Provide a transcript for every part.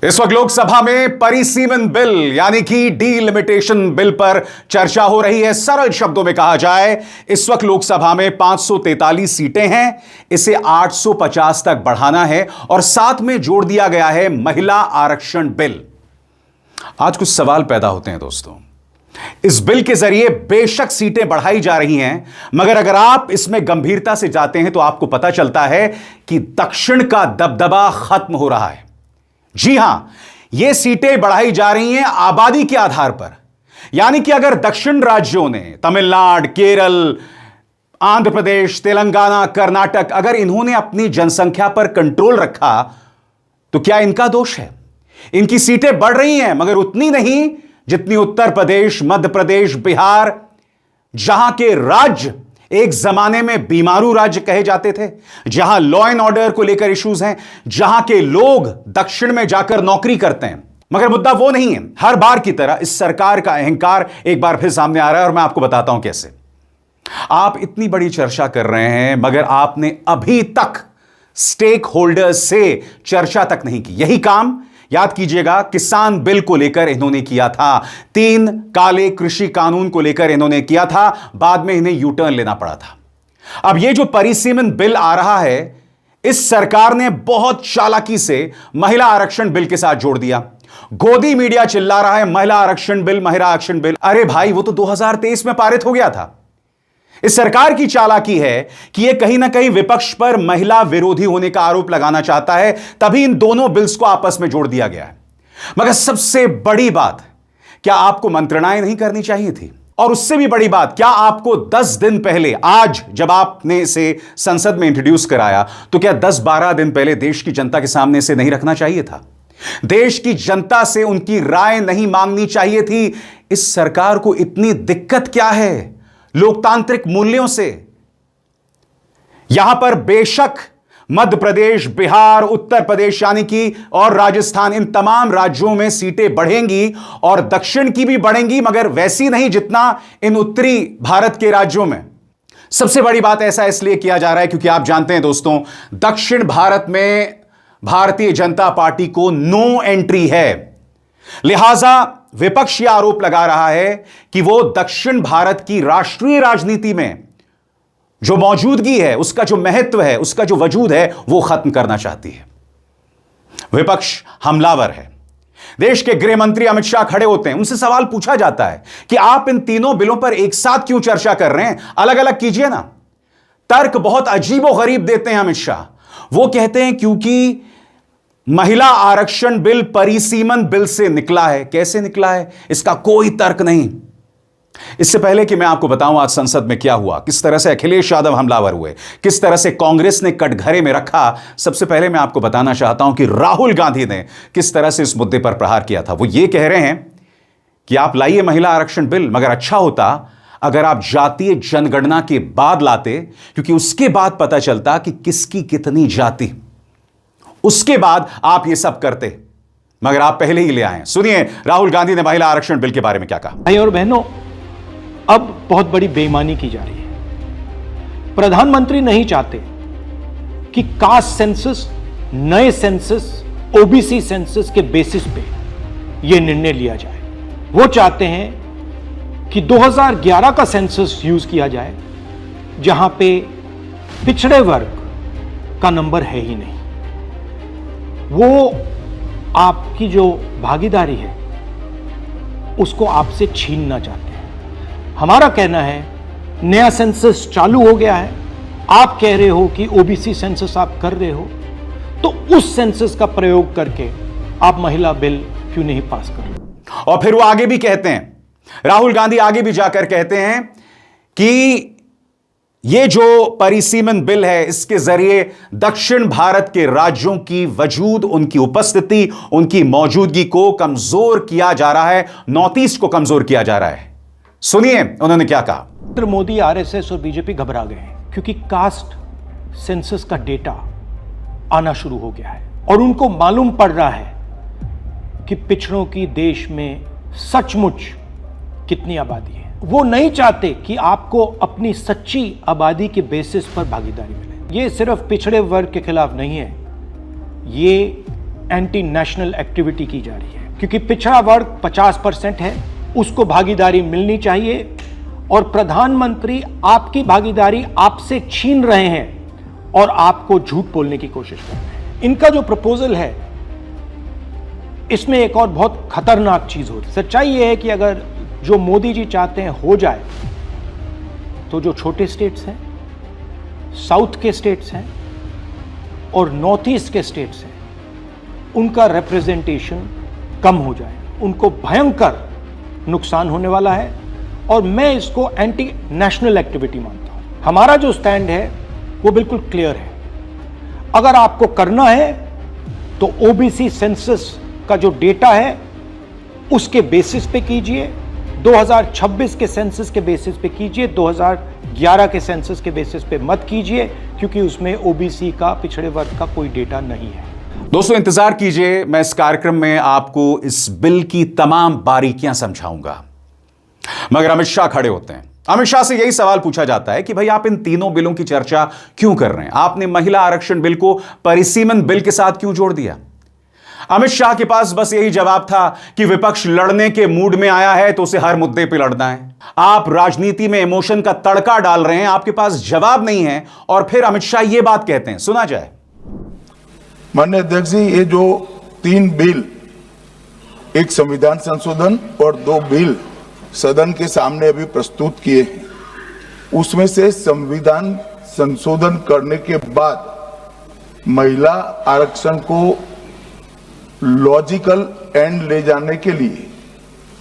इस वक्त लोकसभा में परिसीमन बिल यानी कि डीलिमिटेशन बिल पर चर्चा हो रही है। सरल शब्दों में कहा जाए, इस वक्त लोकसभा में 543 सीटें हैं, इसे 850 तक बढ़ाना है और साथ में जोड़ दिया गया है महिला आरक्षण बिल। आज कुछ सवाल पैदा होते हैं दोस्तों। इस बिल के जरिए बेशक सीटें बढ़ाई जा रही हैं, मगर अगर आप इसमें गंभीरता से जाते हैं तो आपको पता चलता है कि दक्षिण का दबदबा खत्म हो रहा है। जी हां, यह सीटें बढ़ाई जा रही हैं आबादी के आधार पर, यानी कि अगर दक्षिण राज्यों ने तमिलनाडु, केरल, आंध्र प्रदेश, तेलंगाना, कर्नाटक, अगर इन्होंने अपनी जनसंख्या पर कंट्रोल रखा तो क्या इनका दोष है? इनकी सीटें बढ़ रही हैं मगर उतनी नहीं जितनी उत्तर प्रदेश, मध्य प्रदेश, बिहार, जहां के राज्य एक जमाने में बीमारू राज्य कहे जाते थे, जहां लॉ एंड ऑर्डर को लेकर इश्यूज हैं, जहां के लोग दक्षिण में जाकर नौकरी करते हैं। मगर मुद्दा वो नहीं है। हर बार की तरह इस सरकार का अहंकार एक बार फिर सामने आ रहा है और मैं आपको बताता हूं कैसे। आप इतनी बड़ी चर्चा कर रहे हैं मगर आपने अभी तक स्टेक होल्डर्स से चर्चा तक नहीं की। यही काम याद कीजिएगा किसान बिल को लेकर इन्होंने किया था, 3 काले कृषि कानून को लेकर इन्होंने किया था, बाद में इन्हें यू टर्न लेना पड़ा था। अब यह जो परिसीमन बिल आ रहा है, इस सरकार ने बहुत चालाकी से महिला आरक्षण बिल के साथ जोड़ दिया। गोदी मीडिया चिल्ला रहा है महिला आरक्षण बिल, महिला आरक्षण बिल। अरे भाई, वो तो 2023 में पारित हो गया था। इस सरकार की चालाकी है कि यह कहीं ना कहीं विपक्ष पर महिला विरोधी होने का आरोप लगाना चाहता है, तभी इन दोनों बिल्स को आपस में जोड़ दिया गया है। मगर सबसे बड़ी बात, क्या आपको मंत्रणाएं नहीं करनी चाहिए थी? और उससे भी बड़ी बात, क्या आपको 10 दिन पहले, आज जब आपने इसे संसद में इंट्रोड्यूस कराया, तो क्या 10-12 दिन पहले देश की जनता के सामने इसे नहीं रखना चाहिए था? देश की जनता से उनकी राय नहीं मांगनी चाहिए थी? इस सरकार को इतनी दिक्कत क्या है लोकतांत्रिक मूल्यों से? यहां पर बेशक मध्य प्रदेश, बिहार, उत्तर प्रदेश यानी कि और राजस्थान, इन तमाम राज्यों में सीटें बढ़ेंगी और दक्षिण की भी बढ़ेंगी, मगर वैसी नहीं जितना इन उत्तरी भारत के राज्यों में। सबसे बड़ी बात, ऐसा इसलिए किया जा रहा है क्योंकि आप जानते हैं दोस्तों, दक्षिण भारत में भारतीय जनता पार्टी को नो एंट्री है। लिहाजा विपक्ष यह आरोप लगा रहा है कि वो दक्षिण भारत की राष्ट्रीय राजनीति में जो मौजूदगी है, उसका जो महत्व है, उसका जो वजूद है, वो खत्म करना चाहती है। विपक्ष हमलावर है। देश के गृह मंत्री अमित शाह खड़े होते हैं, उनसे सवाल पूछा जाता है कि आप इन तीनों बिलों पर एक साथ क्यों चर्चा कर रहे हैं, अलग अलग कीजिए ना। तर्क बहुत अजीबो गरीब देते हैं अमित शाह। वो कहते हैं क्योंकि महिला आरक्षण बिल परिसीमन बिल से निकला है। कैसे निकला है, इसका कोई तर्क नहीं। इससे पहले कि मैं आपको बताऊं आज संसद में क्या हुआ, किस तरह से अखिलेश यादव हमलावर हुए, किस तरह से कांग्रेस ने कटघरे में रखा, सबसे पहले मैं आपको बताना चाहता हूं कि राहुल गांधी ने किस तरह से इस मुद्दे पर प्रहार किया था। वो ये कह रहे हैं कि आप लाइए महिला आरक्षण बिल, मगर अच्छा होता अगर आप जातीय जनगणना के बाद लाते, क्योंकि उसके बाद पता चलता कि किसकी कितनी जाति, उसके बाद आप ये सब करते, मगर आप पहले ही ले आए। सुनिए राहुल गांधी ने महिला आरक्षण बिल के बारे में क्या कहा। भाई और बहनों, अब बहुत बड़ी बेईमानी की जा रही है। प्रधानमंत्री नहीं चाहते कि कास्ट सेंसस, नए सेंसस, ओबीसी सेंसस के बेसिस पे यह निर्णय लिया जाए। वो चाहते हैं कि 2011 का सेंसस यूज किया जाए, जहां पे पिछड़े वर्ग का नंबर है ही नहीं। वो आपकी जो भागीदारी है उसको आपसे छीनना चाहते हैं। हमारा कहना है नया सेंसस चालू हो गया है, आप कह रहे हो कि ओबीसी सेंसस आप कर रहे हो, तो उस सेंसस का प्रयोग करके आप महिला बिल क्यों नहीं पास कर रहे? और फिर वो आगे भी कहते हैं, राहुल गांधी आगे भी जाकर कहते हैं कि ये जो परिसीमन बिल है, इसके जरिए दक्षिण भारत के राज्यों की वजूद, उनकी उपस्थिति, उनकी मौजूदगी को कमजोर किया जा रहा है, नॉर्थ ईस्ट को कमजोर किया जा रहा है। सुनिए उन्होंने क्या कहा। नरेंद्र मोदी, आरएसएस और बीजेपी घबरा गए हैं क्योंकि कास्ट सेंसस का डेटा आना शुरू हो गया है और उनको मालूम पड़ रहा है कि पिछड़ों की देश में सचमुच कितनी आबादी है। वो नहीं चाहते कि आपको अपनी सच्ची आबादी के बेसिस पर भागीदारी मिले। ये सिर्फ पिछड़े वर्ग के खिलाफ नहीं है, ये एंटी नेशनल एक्टिविटी की जा रही है, क्योंकि पिछड़ा वर्ग 50% है, उसको भागीदारी मिलनी चाहिए और प्रधानमंत्री आपकी भागीदारी आपसे छीन रहे हैं और आपको झूठ बोलने की कोशिश कर रहे हैं। इनका जो प्रपोजल है इसमें एक और बहुत खतरनाक चीज होती। सच्चाई यह है कि अगर जो मोदी जी चाहते हैं हो जाए तो जो छोटे स्टेट्स हैं, साउथ के स्टेट्स हैं और नॉर्थ ईस्ट के स्टेट्स हैं, उनका रिप्रेजेंटेशन कम हो जाए, उनको भयंकर नुकसान होने वाला है और मैं इसको एंटी नेशनल एक्टिविटी मानता हूं। हमारा जो स्टैंड है वो बिल्कुल क्लियर है। अगर आपको करना है तो ओबीसी सेंसस का जो डेटा है उसके बेसिस पे कीजिए, 2026 के सेंसस के बेसिस पे कीजिए, 2011 के सेंसस के बेसिस पे मत कीजिए, क्योंकि उसमें ओबीसी का, पिछड़े वर्ग का कोई डेटा नहीं है। दोस्तों इंतजार कीजिए, मैं इस कार्यक्रम में आपको इस बिल की तमाम बारीकियां समझाऊंगा। मगर अमित शाह खड़े होते हैं। अमित शाह से यही सवाल पूछा जाता है कि भाई आप इन तीनों बिलों की चर्चा क्यों कर रहे हैं? आपने महिला आरक्षण बिल को परिसीमन बिल के साथ क्यों जोड़ दिया? अमित शाह के पास बस यही जवाब था कि विपक्ष लड़ने के मूड में आया है तो उसे हर मुद्दे पे लड़ना है। आप राजनीति में इमोशन का तड़का डाल रहे हैं, आपके पास जवाब नहीं है और फिर अमित शाह यह बात कहते हैं। सुना जाए। माननीय अध्यक्ष जी, ये जो 3 बिल, एक संविधान संशोधन और 2 बिल सदन के सामने अभी प्रस्तुत किए हैं, उसमें से संविधान संशोधन करने के बाद महिला आरक्षण को लॉजिकल एंड ले जाने के लिए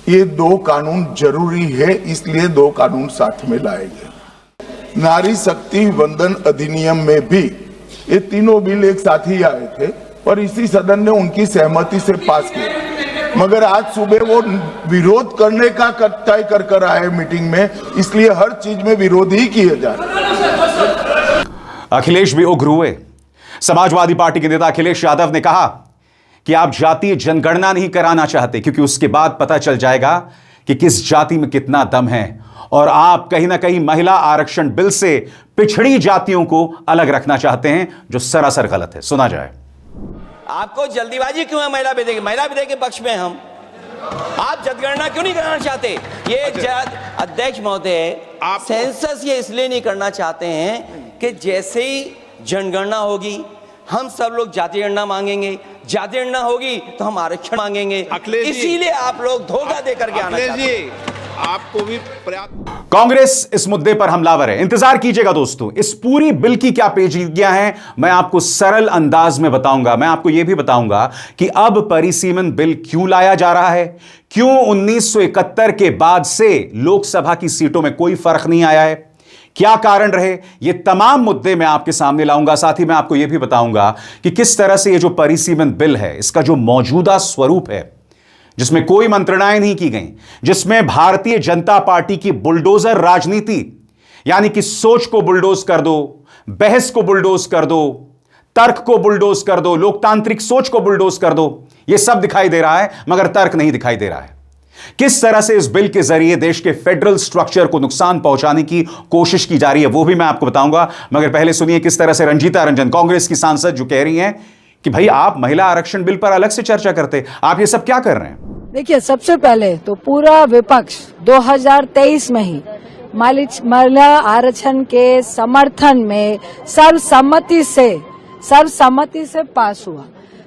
ये 2 कानून जरूरी है, इसलिए 2 कानून साथ में लाए गए। नारी शक्ति वंदन अधिनियम में भी ये तीनों बिल एक साथ ही आए थे और इसी सदन ने उनकी सहमति से पास किया, मगर आज सुबह वो विरोध करने का तय कर आए मीटिंग में, इसलिए हर चीज में विरोध ही किए जा रहे। अखिलेश भी उग्र हुए। समाजवादी पार्टी के नेता अखिलेश यादव ने कहा कि आप जातीय जनगणना नहीं कराना चाहते क्योंकि उसके बाद पता चल जाएगा कि किस जाति में कितना दम है, और आप कहीं ना कहीं महिला आरक्षण बिल से पिछड़ी जातियों को अलग रखना चाहते हैं, जो सरासर गलत है। सुना जाए। आपको जल्दीबाजी क्यों है महिला विधेयक के पक्ष में? हम आप जनगणना क्यों नहीं कराना चाहते? ये अध्यक्ष महोदय, सेंसस ये इसलिए नहीं करना चाहते हैं कि जैसे ही जनगणना होगी हम सब लोग जातीय गणना मांगेंगे, जातीय गणना होगी तो हम आरक्षण मांगेंगे, इसीलिए आप लोग धोखा दे करके आना चाहते हैं। आपको भी पर्याप्त। कांग्रेस इस मुद्दे पर हमलावर है। इंतजार कीजिएगा दोस्तों, इस पूरी बिल की क्या पेचीदगियां हैं मैं आपको सरल अंदाज में बताऊंगा। मैं आपको यह भी बताऊंगा कि अब परिसीमन बिल क्यों लाया जा रहा है, क्यों 1971 के बाद से लोकसभा की सीटों में कोई फर्क नहीं आया है, क्या कारण रहे। ये तमाम मुद्दे मैं आपके सामने लाऊंगा। साथ ही मैं आपको यह भी बताऊंगा कि किस तरह से ये जो परिसीमन बिल है, इसका जो मौजूदा स्वरूप है, जिसमें कोई मंत्रणाएं नहीं की गई, जिसमें भारतीय जनता पार्टी की बुलडोजर राजनीति, यानी कि सोच को बुलडोज कर दो, बहस को बुलडोज कर दो, तर्क को बुलडोज कर दो, लोकतांत्रिक सोच को बुलडोज कर दो, यह सब दिखाई दे रहा है, मगर तर्क नहीं दिखाई दे रहा है। किस तरह से इस बिल के जरिए देश के फेडरल स्ट्रक्चर को नुकसान पहुंचाने की कोशिश की जा रही है, वो भी मैं आपको बताऊंगा। मगर पहले सुनिए किस तरह से रंजीता रंजन, कांग्रेस की सांसद, जो कह रही हैं कि भाई आप महिला आरक्षण बिल पर अलग से चर्चा करते, आप ये सब क्या कर रहे हैं? देखिए, सबसे पहले तो पूरा विपक्ष 2023 में ही महिला आरक्षण के समर्थन में सर्वसम्मति से पास हुआ।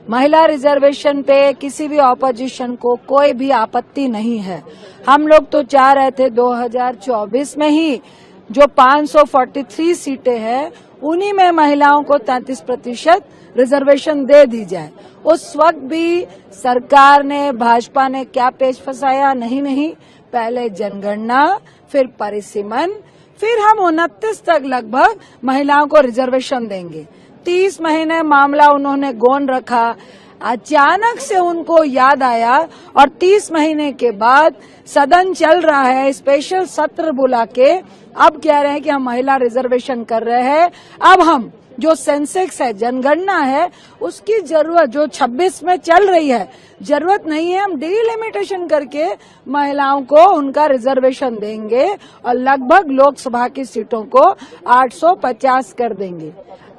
महिला रिजर्वेशन पे किसी भी ऑपोजिशन को कोई भी आपत्ति नहीं है। हम लोग तो चाह रहे थे 2024 में ही जो 543 सीटें हैं उन्हीं में महिलाओं को 33% रिजर्वेशन दे दी जाए। उस वक्त भी सरकार ने, भाजपा ने क्या पेच फंसाया? नहीं, पहले जनगणना, फिर परिसीमन, फिर हम 29 तक लगभग महिलाओं को रिजर्वेशन देंगे। 30 महीने मामला उन्होंने गौन रखा। अचानक से उनको याद आया और 30 महीने के बाद सदन चल रहा है, स्पेशल सत्र बुला के अब कह रहे हैं कि हम महिला रिजर्वेशन कर रहे हैं। अब हम जो सेंसेक्स है, जनगणना है, उसकी जरूरत जो 26 में चल रही है, जरूरत नहीं है। हम डिलिमिटेशन करके महिलाओं को उनका रिजर्वेशन देंगे और लगभग लोकसभा की सीटों को 850 कर देंगे।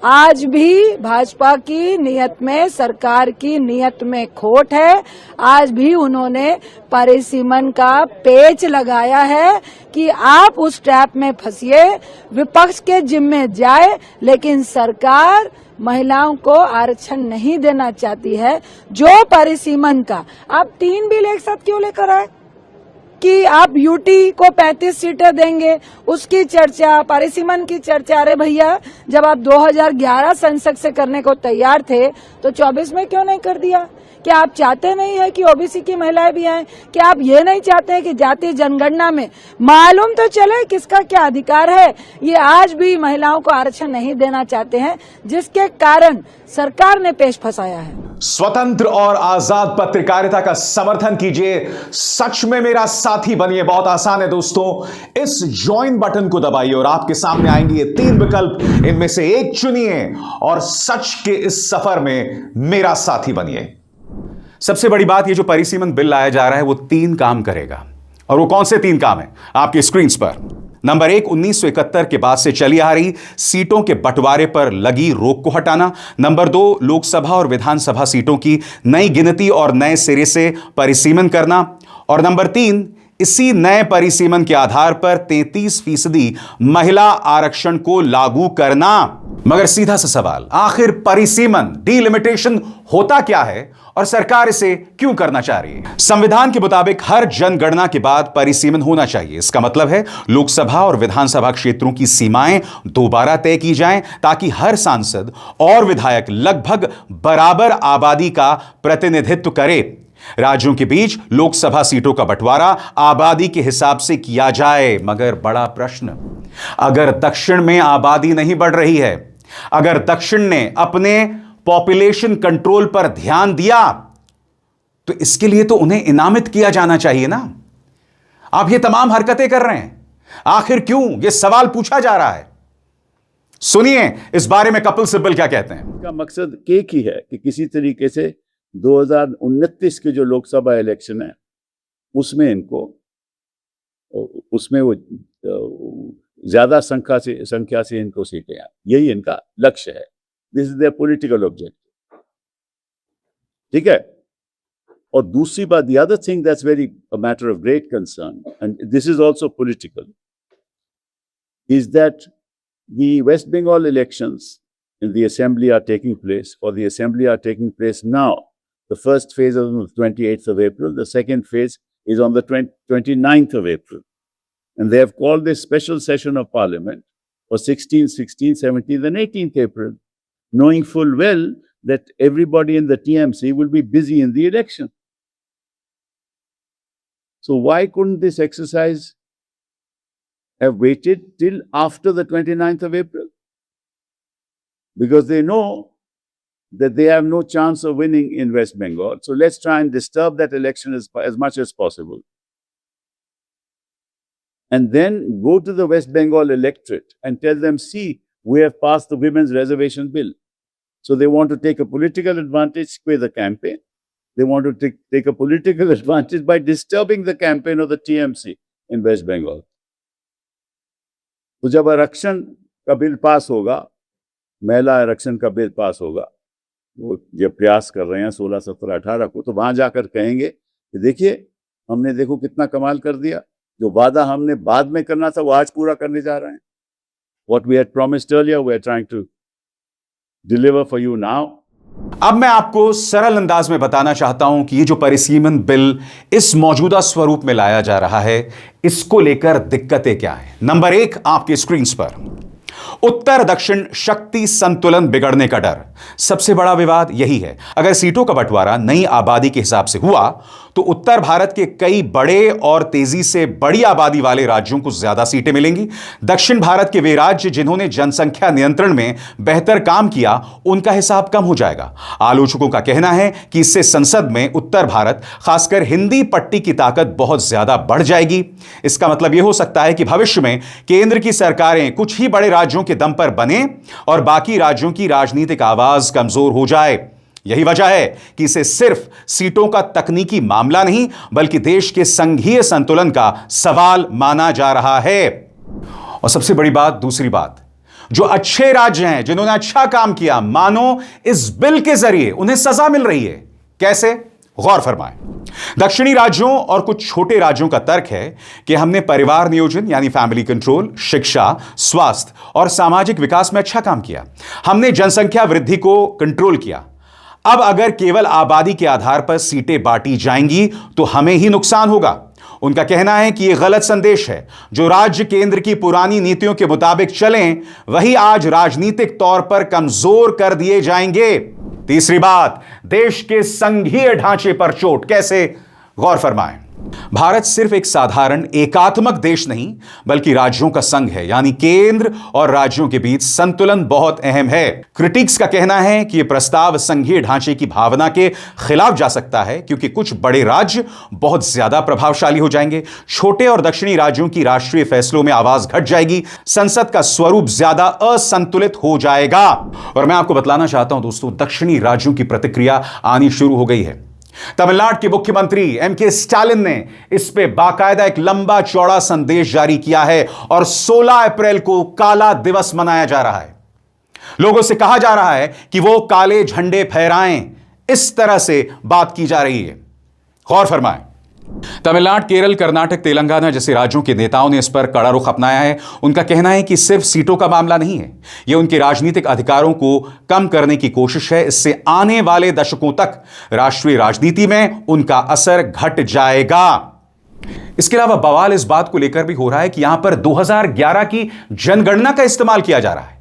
आज भी भाजपा की नीयत में, सरकार की नीयत में खोट है। आज भी उन्होंने परिसीमन का पेच लगाया है कि आप उस ट्रैप में फंसिए, विपक्ष के जिम्मे जाए, लेकिन सरकार महिलाओं को आरक्षण नहीं देना चाहती है। जो परिसीमन का आप 3 बिल एक साथ क्यों लेकर आए कि आप यूटी को 35 सीटें देंगे, उसकी चर्चा, परिसीमन की चर्चा। अरे भैया, जब आप 2011 संसद से करने को तैयार थे तो 24 में क्यों नहीं कर दिया? क्या आप चाहते नहीं है कि ओबीसी की महिलाएं भी आएं? क्या आप ये नहीं चाहते हैं कि जातीय जनगणना में मालूम तो चले किसका क्या अधिकार है? ये आज भी महिलाओं को आरक्षण नहीं देना चाहते हैं, जिसके कारण सरकार ने पेश फंसाया है। स्वतंत्र और आजाद पत्रकारिता का समर्थन कीजिए, सच में मेरा साथी बनिए। बहुत आसान है दोस्तों, इस ज्वाइन बटन को दबाइए और आपके सामने आएंगे ये 3 विकल्प, इनमें से एक चुनिए और सच के इस सफर में मेरा साथी बनिए। सबसे बड़ी बात, ये जो परिसीमन बिल लाया जा रहा है वो 3 काम करेगा। और वो कौन से 3 काम है आपकी स्क्रीन पर? नंबर 1, 1971 के बाद से चली आ रही सीटों के बंटवारे पर लगी रोक को हटाना। नंबर 2, लोकसभा और विधानसभा सीटों की नई गिनती और नए सिरे से परिसीमन करना। और नंबर 3, इसी नए परिसीमन के आधार पर 33% महिला आरक्षण को लागू करना। मगर सीधा सा सवाल, आखिर परिसीमन, डीलिमिटेशन होता क्या है और सरकार इसे क्यों करना चाह रही है? संविधान के मुताबिक हर जनगणना के बाद परिसीमन होना चाहिए। इसका मतलब है लोकसभा और विधानसभा क्षेत्रों की सीमाएं दोबारा तय की जाएं ताकि हर सांसद और विधायक लगभग बराबर आबादी का प्रतिनिधित्व करे। राज्यों के बीच लोकसभा सीटों का बंटवारा आबादी के हिसाब से किया जाए। मगर बड़ा प्रश्न, अगर दक्षिण में आबादी नहीं बढ़ रही है, अगर दक्षिण ने अपने पॉपुलेशन कंट्रोल पर ध्यान दिया, तो इसके लिए तो उन्हें इनामित किया जाना चाहिए ना। आप ये तमाम हरकतें कर रहे हैं, आखिर क्यों? यह सवाल पूछा जा रहा है। सुनिए इस बारे में कपिल सिब्बल क्या कहते हैं। इसका मकसद एक ही है कि किसी तरीके से 2029 के जो लोकसभा इलेक्शन है उसमें वो ज्यादा संख्या से इनको सीटें आए, यही इनका लक्ष्य है। This is their political objective, ठीक है। और दूसरी बात, the other thing that's very a matter of great concern and this is also political, is that the West Bengal elections in the assembly are taking place, or the assembly are taking place now. The first phase is on the 28th of April. The second phase is on the 29th of April. And they have called this special session of parliament for 16th, 16th, 17th and 18th April, knowing full well that everybody in the TMC will be busy in the election. So why couldn't this exercise have waited till after the 29th of April? Because they know that they have no chance of winning in West Bengal. So let's try and disturb that election as much as possible. And then go to the West Bengal electorate and tell them, see, we have passed the women's reservation bill. So they want to take a political advantage with the campaign. They want to take a political advantage by disturbing the campaign of the TMC in West Bengal. तो जब आरक्षण का bill pass होगा, महिला आरक्षण का bill pass होगा, वो जो प्रयास कर रहे हैं 16, 17, 18 को, तो वहां जाकर कहेंगे कि देखिए हमने देखो कितना कमाल कर दिया, जो वादा हमने बाद में करना था वो आज पूरा करने जा रहे हैं। What we had promised earlier, we are trying to deliver for you now. अब मैं आपको सरल अंदाज में बताना चाहता हूं कि ये जो परिसीमन बिल इस मौजूदा स्वरूप में लाया जा रहा है, इसको लेकर दिक्कतें क्या है। नंबर 1 आपके स्क्रीन पर, उत्तर दक्षिण शक्ति संतुलन बिगड़ने का डर। सबसे बड़ा विवाद यही है। अगर सीटों का बंटवारा नई आबादी के हिसाब से हुआ तो उत्तर भारत के कई बड़े और तेजी से बड़ी आबादी वाले राज्यों को ज्यादा सीटें मिलेंगी। दक्षिण भारत के वे राज्य जिन्होंने जनसंख्या नियंत्रण में बेहतर काम किया, उनका हिसाब कम हो जाएगा। आलोचकों का कहना है कि इससे संसद में उत्तर भारत, खासकर हिंदी पट्टी की ताकत बहुत ज्यादा बढ़ जाएगी। इसका मतलब यह हो सकता है कि भविष्य में केंद्र की सरकारें कुछ ही बड़े राज्यों के दम पर बने और बाकी राज्यों की राजनीतिक आवाज कमजोर हो जाए। यही वजह है कि इसे सिर्फ सीटों का तकनीकी मामला नहीं, बल्कि देश के संघीय संतुलन का सवाल माना जा रहा है। और सबसे बड़ी बात, दूसरी बात, जो अच्छे राज्य हैं, जिन्होंने अच्छा काम किया, मानो इस बिल के जरिए उन्हें सजा मिल रही है। कैसे? गौर फरमाएं। दक्षिणी राज्यों और कुछ छोटे राज्यों का तर्क है कि हमने परिवार नियोजन यानी फैमिली कंट्रोल, शिक्षा, स्वास्थ्य और सामाजिक विकास में अच्छा काम किया, हमने जनसंख्या वृद्धि को कंट्रोल किया। अब अगर केवल आबादी के आधार पर सीटें बांटी जाएंगी तो हमें ही नुकसान होगा। उनका कहना है कि यह गलत संदेश है। जो राज्य केंद्र की पुरानी नीतियों के मुताबिक चलें, वही आज राजनीतिक तौर पर कमजोर कर दिए जाएंगे। तीसरी बात, देश के संघीय ढांचे पर चोट। कैसे? गौर फरमाएं। भारत सिर्फ एक साधारण एकात्मक देश नहीं बल्कि राज्यों का संघ है, यानी केंद्र और राज्यों के बीच संतुलन बहुत अहम है। क्रिटिक्स का कहना है कि यह प्रस्ताव संघीय ढांचे की भावना के खिलाफ जा सकता है, क्योंकि कुछ बड़े राज्य बहुत ज्यादा प्रभावशाली हो जाएंगे, छोटे और दक्षिणी राज्यों की राष्ट्रीय फैसलों में आवाज घट जाएगी, संसद का स्वरूप ज्यादा असंतुलित हो जाएगा। और मैं आपको बतलाना चाहता हूं दोस्तों, दक्षिणी राज्यों की प्रतिक्रिया आनी शुरू हो गई है। तमिलनाडु के मुख्यमंत्री एमके स्टालिन ने इस पे बाकायदा एक लंबा चौड़ा संदेश जारी किया है और 16 अप्रैल को काला दिवस मनाया जा रहा है। लोगों से कहा जा रहा है कि वो काले झंडे फहराएं। इस तरह से बात की जा रही है। गौर फरमाएं। तमिलनाडु, केरल, कर्नाटक, तेलंगाना जैसे राज्यों के नेताओं ने इस पर कड़ा रुख अपनाया है। उनका कहना है कि सिर्फ सीटों का मामला नहीं है, यह उनके राजनीतिक अधिकारों को कम करने की कोशिश है। इससे आने वाले दशकों तक राष्ट्रीय राजनीति में उनका असर घट जाएगा। इसके अलावा बवाल इस बात को लेकर भी हो रहा है कि यहां पर 2011 की जनगणना का इस्तेमाल किया जा रहा है।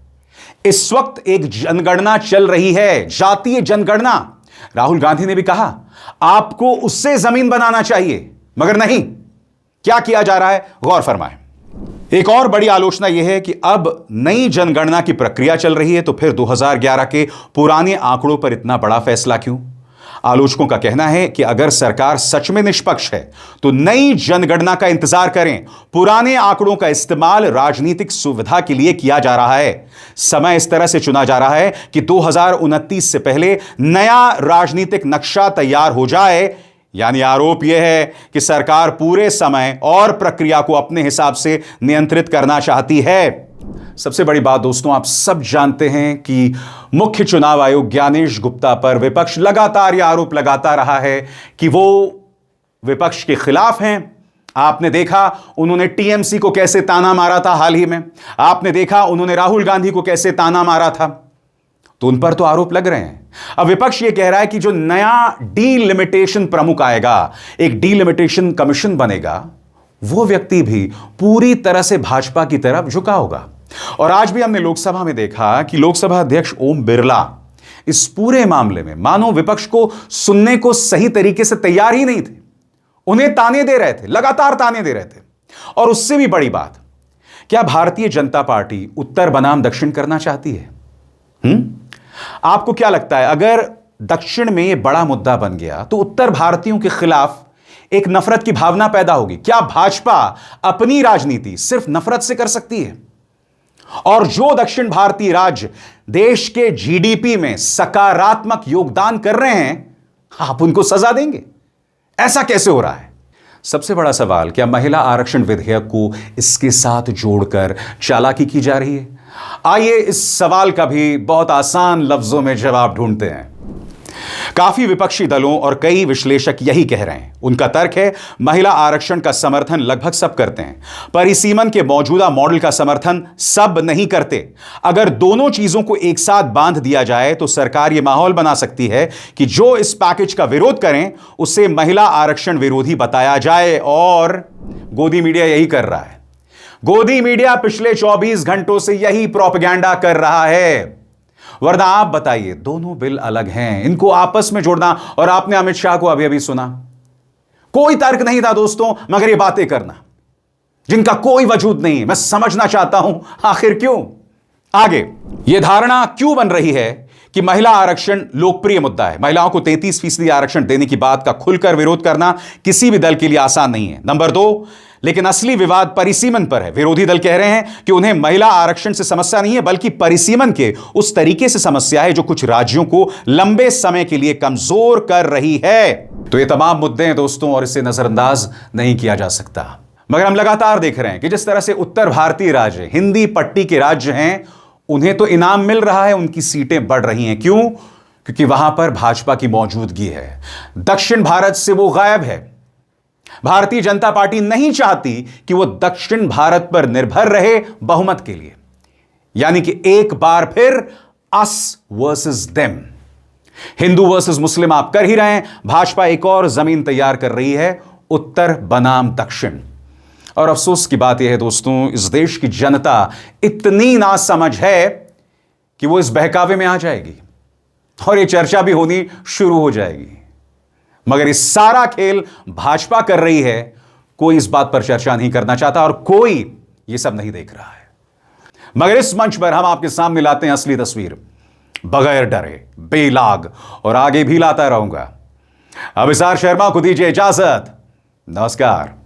इस वक्त एक जनगणना चल रही है, जातीय जनगणना। राहुल गांधी ने भी कहा आपको उससे जमीन बनाना चाहिए, मगर नहीं। क्या किया जा रहा है? गौर फरमाएं। एक और बड़ी आलोचना यह है कि अब नई जनगणना की प्रक्रिया चल रही है, तो फिर 2011 के पुराने आंकड़ों पर इतना बड़ा फैसला क्यों? आलोचकों का कहना है कि अगर सरकार सच में निष्पक्ष है तो नई जनगणना का इंतजार करें। पुराने आंकड़ों का इस्तेमाल राजनीतिक सुविधा के लिए किया जा रहा है। समय इस तरह से चुना जा रहा है कि 2029 से पहले नया राजनीतिक नक्शा तैयार हो जाए। यानी आरोप यह है कि सरकार पूरे समय और प्रक्रिया को अपने हिसाब से नियंत्रित करना चाहती है। सबसे बड़ी बात दोस्तों, आप सब जानते हैं कि मुख्य चुनाव आयोग ज्ञानेश गुप्ता पर विपक्ष लगातार यह आरोप लगाता रहा है कि वो विपक्ष के खिलाफ हैं। आपने देखा उन्होंने टीएमसी को कैसे ताना मारा था हाल ही में, आपने देखा उन्होंने राहुल गांधी को कैसे ताना मारा था, तो उन पर तो आरोप लग रहे हैं। अब विपक्ष यह कह रहा है कि जो नया डीलिमिटेशन प्रमुख आएगा, एक डीलिमिटेशन कमीशन बनेगा, वो व्यक्ति भी पूरी तरह से भाजपा की तरफ झुका होगा। और आज भी हमने लोकसभा में देखा कि लोकसभा अध्यक्ष ओम बिरला इस पूरे मामले में मानो विपक्ष को सुनने को सही तरीके से तैयार ही नहीं थे। उन्हें ताने दे रहे थे, लगातार ताने दे रहे थे। और उससे भी बड़ी बात, क्या भारतीय जनता पार्टी उत्तर बनाम दक्षिण करना चाहती है? आपको क्या लगता है, अगर दक्षिण में यह बड़ा मुद्दा बन गया तो उत्तर भारतीयों के खिलाफ एक नफरत की भावना पैदा होगी? क्या भाजपा अपनी राजनीति सिर्फ नफरत से कर सकती है? और जो दक्षिण भारतीय राज्य देश के जीडीपी में सकारात्मक योगदान कर रहे हैं, आप उनको सजा देंगे? ऐसा कैसे हो रहा है? सबसे बड़ा सवाल, क्या महिला आरक्षण विधेयक को इसके साथ जोड़कर चालाकी की जा रही है? आइए इस सवाल का भी बहुत आसान लफ्जों में जवाब ढूंढते हैं। काफी विपक्षी दलों और कई विश्लेषक यही कह रहे हैं। उनका तर्क है महिला आरक्षण का समर्थन लगभग सब करते हैं, परिसीमन के मौजूदा मॉडल का समर्थन सब नहीं करते। अगर दोनों चीजों को एक साथ बांध दिया जाए तो सरकार यह माहौल बना सकती है कि जो इस पैकेज का विरोध करें उसे महिला आरक्षण विरोधी बताया जाए। और गोदी मीडिया यही कर रहा है। गोदी मीडिया पिछले 24 घंटों से यही प्रोपेगेंडा कर रहा है। वरना आप बताइए, दोनों बिल अलग हैं, इनको आपस में जोड़ना, और आपने अमित शाह को अभी अभी सुना, कोई तर्क नहीं था दोस्तों, मगर ये बातें करना जिनका कोई वजूद नहीं। मैं समझना चाहता हूं आखिर क्यों? आगे यह धारणा क्यों बन रही है कि महिला आरक्षण लोकप्रिय मुद्दा है? महिलाओं को 33% आरक्षण देने की बात का खुलकर विरोध करना किसी भी दल के लिए आसान नहीं है। नंबर 2, लेकिन असली विवाद परिसीमन पर है। विरोधी दल कह रहे हैं कि उन्हें महिला आरक्षण से समस्या नहीं है, बल्कि परिसीमन के उस तरीके से समस्या है जो कुछ राज्यों को लंबे समय के लिए कमजोर कर रही है। तो ये तमाम मुद्दे हैं दोस्तों, और इसे नजरअंदाज नहीं किया जा सकता। मगर हम लगातार देख रहे हैं कि जिस तरह से उत्तर भारतीय राज्य, हिंदी पट्टी के राज्य हैं, उन्हें तो इनाम मिल रहा है, उनकी सीटें बढ़ रही हैं। क्यों? क्योंकि वहां पर भाजपा की मौजूदगी है। दक्षिण भारत से वो गायब है। भारतीय जनता पार्टी नहीं चाहती कि वो दक्षिण भारत पर निर्भर रहे बहुमत के लिए, यानी कि एक बार फिर us versus them, Hindu versus Muslim आप कर ही रहे हैं। भाजपा एक और जमीन तैयार कर रही है, उत्तर बनाम दक्षिण। और अफसोस की बात यह है दोस्तों, इस देश की जनता इतनी नासमझ है कि वो इस बहकावे में आ जाएगी और ये चर्चा भी होनी शुरू हो जाएगी। मगर इस सारा खेल भाजपा कर रही है, कोई इस बात पर चर्चा नहीं करना चाहता और कोई ये सब नहीं देख रहा है। मगर इस मंच पर हम आपके सामने लाते हैं असली तस्वीर, बगैर डरे, बेलाग, और आगे भी लाता रहूंगा। अभिसार शर्मा को दीजिए इजाजत। नमस्कार।